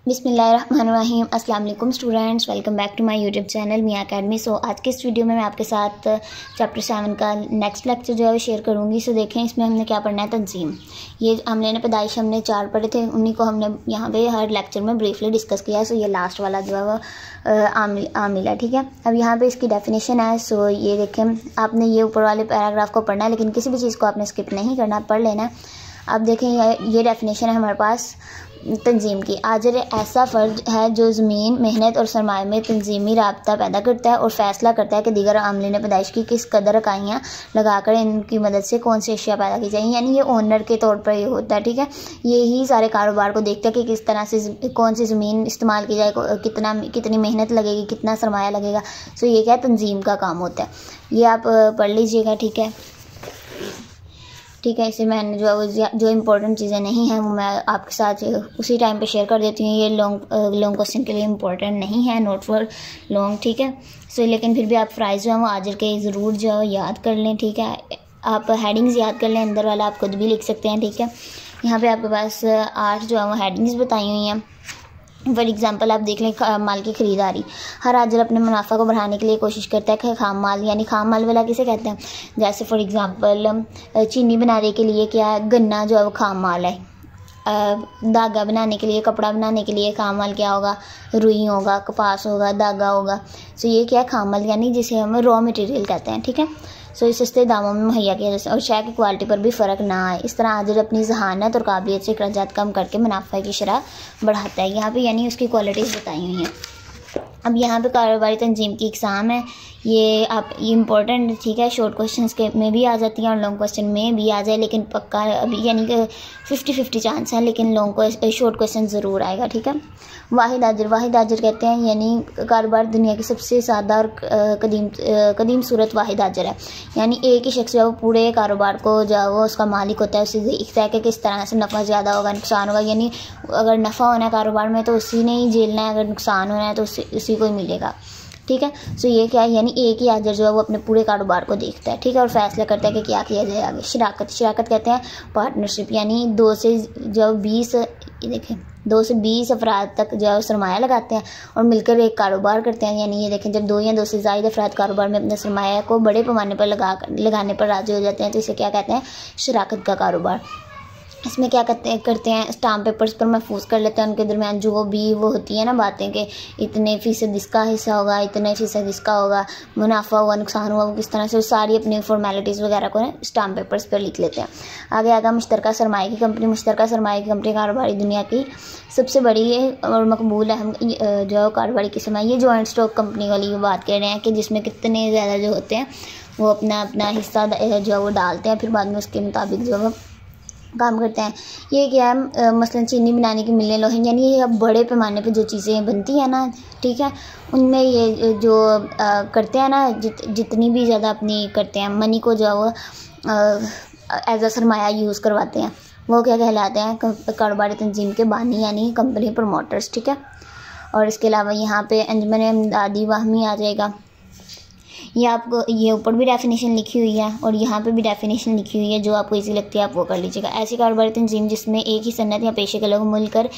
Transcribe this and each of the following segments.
बिस्मिल्लाहिर्रहमानिर्रहीम। अस्सलाम वालेकुम students, welcome back to my YouTube channel Miyan academy. So आज के इस वीडियो में मैं आपके साथ चैप्टर 7 का नेक्स्ट लेक्चर जो है वो शेयर करूंगी। सो देखें इसमें हमने क्या पढ़ना है। तंजीम, ये हमने पैदाइश हमने 4 पढ़े थे, उन्हीं को हमने यहाँ पे हर लेक्चर में ब्रीफली डिस्कस किया है। सो ये लास्ट वाला जो है वो आमिल है, ठीक है। अब यहाँ पे इसकी डेफिनेशन है। सो ये देखें, आपने ये ऊपर वाले पैराग्राफ को पढ़ना है, लेकिन किसी भी चीज़ को आपने स्किप नहीं करना, पढ़ लेना है। अब देखें ये डेफिनेशन है हमारे पास तंजीम की। आजर ऐसा फ़र्द है जो ज़मीन, मेहनत और सरमाए में तंजीमी राब्ता पैदा करता है और फ़ैसला करता है कि दीगर आमलीन पैदाइश की किस कदर इकाइयाँ लगाकर इनकी मदद से कौन सी अशिया पैदा की जाएंगी। यानी ये ओनर के तौर पर ये होता है, ठीक है। यही सारे कारोबार को देखता है कि किस तरह से कौन सी ज़मीन इस्तेमाल की जाए, कितनी मेहनत लगेगी, कितना सरमाया लगेगा। सो ये क्या तंजीम का काम होता है। ये आप पढ़ लीजिएगा, ठीक है। ठीक है, इसे मैंने जो इम्पोर्टेंट चीज़ें नहीं हैं वो मैं आपके साथ उसी टाइम पे शेयर कर देती हूँ। ये लॉन्ग क्वेश्चन के लिए इम्पोर्टेंट नहीं है, नोट फॉर लॉन्ग, ठीक है। सो लेकिन फिर भी आप फ्राइज जो है वो आजर के ज़रूर जो याद कर लें, ठीक है। आप हेडिंग्स याद कर लें, अंदर वाला आप खुद भी लिख सकते हैं, ठीक है। यहाँ पर आपके पास 8 जो है वो हेडिंग्स बताई हुई हैं। फॉर एग्जांपल आप देख लें, माल की ख़रीदारी। हर आजर अपने मुनाफा को बढ़ाने के लिए कोशिश करता है कि खाम माल, यानी खाम माल वाला किसे कहते हैं। जैसे फॉर एग्जांपल चीनी बनाने के लिए क्या है, गन्ना जो है वो खाम माल है। धागा बनाने के लिए, कपड़ा बनाने के लिए खाम माल क्या होगा, रुई होगा, कपास होगा, धागा होगा। सो ये क्या है, खाम माल, यानी जिसे हम रॉ मटेरियल कहते हैं, ठीक है। सो इस सस्ते दामों में मुहैया किया जाए और शय की क्वालिटी पर भी फ़र्क ना आए। इस तरह आजर अपनी जहानत और काबिलियत से अखराजात कम करके मुनाफा की शरह बढ़ाता है। यहाँ पे यानी उसकी क्वालिटीज़ बताई हुई हैं। अब यहाँ पे कारोबारी तंजीम की इकसाम है, ये इम्पोर्टेंट, ठीक है। शॉर्ट क्वेश्चंस के में भी आ जाती हैं और लॉन्ग क्वेश्चन में भी आ जाए, लेकिन पक्का अभी यानी कि 50-50 चांस है, लेकिन शॉर्ट क्वेश्चन ज़रूर आएगा, ठीक है। वाहिद आजर कहते हैं, यानी कारोबार दुनिया की सबसे सादा और कदीम सूरत वाहिद आजर है। यानी एक ही शख्स जो है वो पूरे कारोबार को जो है वो उसका मालिक होता है, उसे देखता है कि किस तरह से नफ़ा ज़्यादा होगा, नुकसान होगा। यानी अगर नफ़ा होना है कारोबार में तो उसी ने ही झेलना है, अगर नुकसान होना है तो उसी को ही मिलेगा, ठीक है। सो ये क्या है, यानी एक ही आजर जो है वो अपने पूरे कारोबार को देखता है, ठीक है, और फैसला करता है कि क्या किया जाए आगे। शराकत कहते हैं पार्टनरशिप, यानी 2 से 20 अफराद तक जो है सरमाया लगाते हैं और मिलकर एक कारोबार करते हैं। यानी ये देखें, जब 2 या 2 से ज़ायद अफराद कारोबार में अपने सरमाया को बड़े पैमाने पर लगाने पर राजी हो जाते हैं तो इसे क्या कहते हैं, शराकत का कारोबार। इसमें क्या करते हैं, स्टाम्प पेपर्स पर महफूज कर लेते हैं उनके दरमियान जो भी वो होती है ना बातें कि इतने फ़ीसद इसका हिस्सा होगा, इतने फ़ीसद इसका होगा, मुनाफा हुआ, नुकसान हुआ, वो किस तरह से सारी अपनी फॉर्मेलिटीज़ वगैरह को स्टाम्प पेपर्स पर लिख लेते हैं। आगे आगा मुश्तरका सरमाए की कंपनी कारोबारी दुनिया की सबसे बड़ी है और मकबूल अहम जो कारोबारी किस्म है। ये जॉइंट स्टॉक कंपनी वाली बात कह रहे हैं कि जिसमें कितने ज़्यादा जो होते हैं वो अपना हिस्सा जो है वो डालते हैं, फिर बाद में उसके मुताबिक जो है काम करते हैं। ये क्या है, मसलन चीनी बनाने की मिलें, लोहे, यानी ये अब बड़े पैमाने पे जो चीज़ें बनती हैं ना, ठीक है, उनमें ये जो करते हैं ना, जितनी भी ज़्यादा अपनी करते हैं मनी को जो है वो एज अ सरमाया यूज़ करवाते हैं, वो क्या कहलाते हैं, कारोबारी तंजीम के बानी, यानी कंपनी प्रमोटर्स, ठीक है। और इसके अलावा यहाँ पे अंजुमन इमदादी वाहमी आ जाएगा। ये आपको ये ऊपर भी डेफिनेशन लिखी हुई है और यहाँ पे भी डेफिनेशन लिखी हुई है, जो आपको इजी लगती है आप वो कर लीजिएगा। ऐसी कारोबारी तंजीम जिसमें एक ही सन्नत या पेशे के लोग मिलकर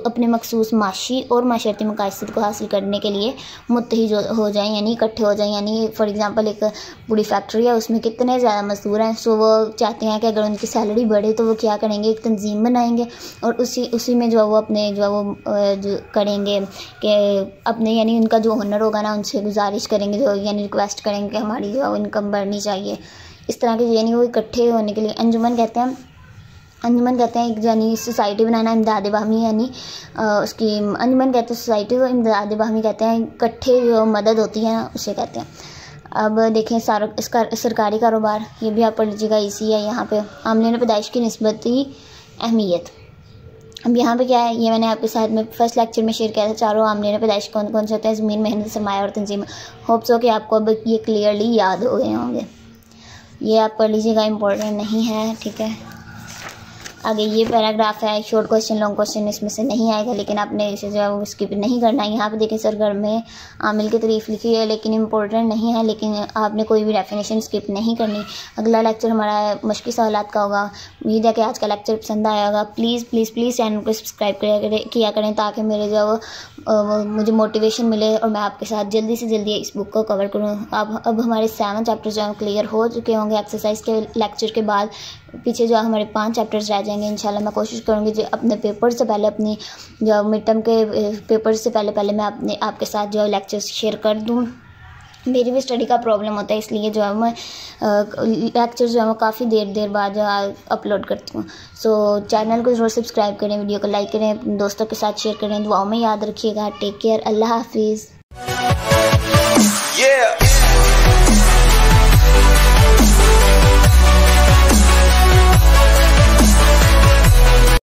अपने मखसूस माशी और माशरती मकासद को हासिल करने के लिए मुत्तहिद हो जाएं, यानी इकट्ठे हो जाएं। यानी फॉर एग्जांपल एक पूरी फैक्ट्री है, उसमें कितने ज़्यादा मजदूर हैं, सो वो चाहते हैं कि अगर उनकी सैलरी बढ़े तो वो क्या करेंगे, एक तंजीम बनाएंगे और उसी में जो है वो अपने जो है वो जो करेंगे कि अपने यानी उनका जो ओनर होगा ना उनसे गुजारिश करेंगे, जो यानी रिक्वेस्ट करेंगे कि हमारी जो इनकम बढ़नी चाहिए, इस तरह के, यानी वो इकट्ठे होने के लिए अंजुमन कहते हैं एक यानी सोसाइटी बनाना। इमदाद बाहमी यानी उसकी अंजुमन कहते हैं सोसाइटी को, इमदाद बाहमी कहते हैं इकट्ठे जो मदद होती है ना उसे कहते हैं। अब देखें सरकारी कारोबार, ये भी आप पढ़ लीजिएगा, इसी है। यहाँ पे आमलीन पैदाइश की निस्बती अहमियत। अब यहाँ पे क्या है, ये मैंने आपके साथ में फर्स्ट लेक्चर में शेयर किया था, चारों आमलीन पैदाइश कौन कौन से होते हैं, ज़मीन, मेहनत, सरमाया और तंजीम। होप्स हो कि आपको अब ये क्लियरली याद हो गए होंगे। ये आप पढ़ लीजिएगा, इम्पोर्टेंट नहीं है, ठीक है। आगे ये पैराग्राफ है, शॉर्ट क्वेश्चन लॉन्ग क्वेश्चन इसमें से नहीं आएगा, लेकिन आपने इसे जो है वो स्किप नहीं करना है। यहाँ पे देखिए सरगर्म में आमिल की तारीफ लिखी है, लेकिन इम्पोर्टेंट नहीं है, लेकिन आपने कोई भी डेफिनेशन स्किप नहीं करनी। अगला लेक्चर हमारा मुश्किल सवालात का होगा। उम्मीद है कि आज का लेक्चर पसंद आया होगा। प्लीज़ प्लीज़ प्लीज़ चैनल को सब्सक्राइब किया करें ताकि मेरे जो मुझे मोटिवेशन मिले और मैं आपके साथ जल्दी से जल्दी इस बुक को कवर करूँ। अब हमारे 7 चैप्टर जो क्लियर हो चुके होंगे एक्सरसाइज के लेक्चर के बाद। पीछे जो हमारे 5 चैप्टर्स रह जाएंगे। इंशाल्लाह मैं कोशिश करूँगी जो अपने पेपर से पहले, अपनी जो मिड टर्म के पेपर से पहले मैं आपके साथ जो लेक्चर्स शेयर कर दूँ। मेरी भी स्टडी का प्रॉब्लम होता है, इसलिए जो है मैं लेक्चर जो है वो काफ़ी देर बाद जो अपलोड करती हूँ। सो चैनल को ज़रूर सब्सक्राइब करें, वीडियो को लाइक करें, अपने दोस्तों के साथ शेयर करें, दुआओं में याद रखिएगा। टेक केयर, अल्लाह हाफिज़।